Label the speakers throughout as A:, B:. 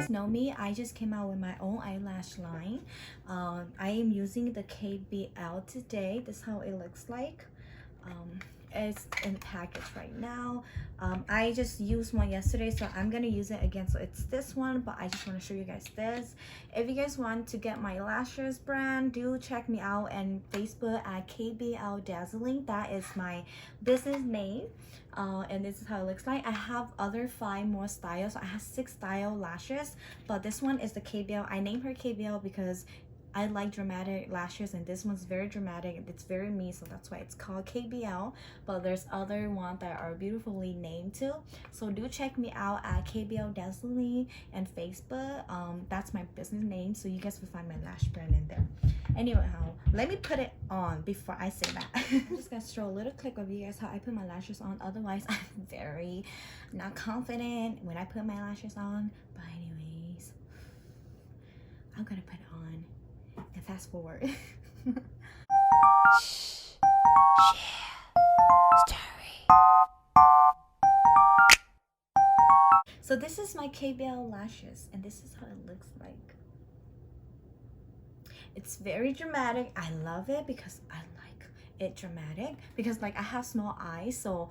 A: Know me, I just came out with my own eyelash line. I am using the KBL today. This is how it looks like. It's in the package right now. I just used one yesterday, so I'm gonna use it again. So it's this one, but I just want to show you guys this. If you guys want to get my lashes brand, do check me out on Facebook at KBL'S Dazzling. That is my business name. And this is how it looks like. I have other 5 more styles. So I have 6 style lashes, but this one is the KBL. I named her KBL because I like dramatic lashes, and this one's very dramatic. It's very me, so that's why it's called KBL. But there's other ones that are beautifully named too. So do check me out at KBL'S Dazzling and Facebook. That's my business name, so you guys will find my lash brand in there. Anyway, let me put it on before I say that. I'm just gonna show a little clip of you guys how I put my lashes on. Otherwise, I'm very not confident when I put my lashes on. But anyways, I'm gonna put it on. And fast forward. So this is my KBL lashes, and this is how it looks like. It's very dramatic. I love it because I like it dramatic, because like I have small eyes, so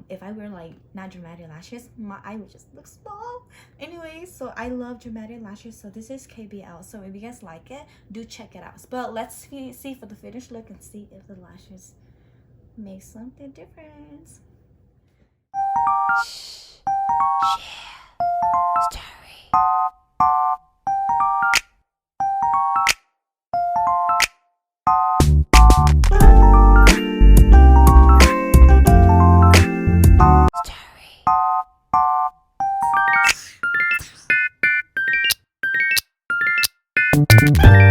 A: if I wear like not dramatic lashes, my eye would just look small. Anyway, so I love dramatic lashes, so this is KBL. So if you guys like it, do check it out. But let's see for the finished look and see if the lashes make something different. Story.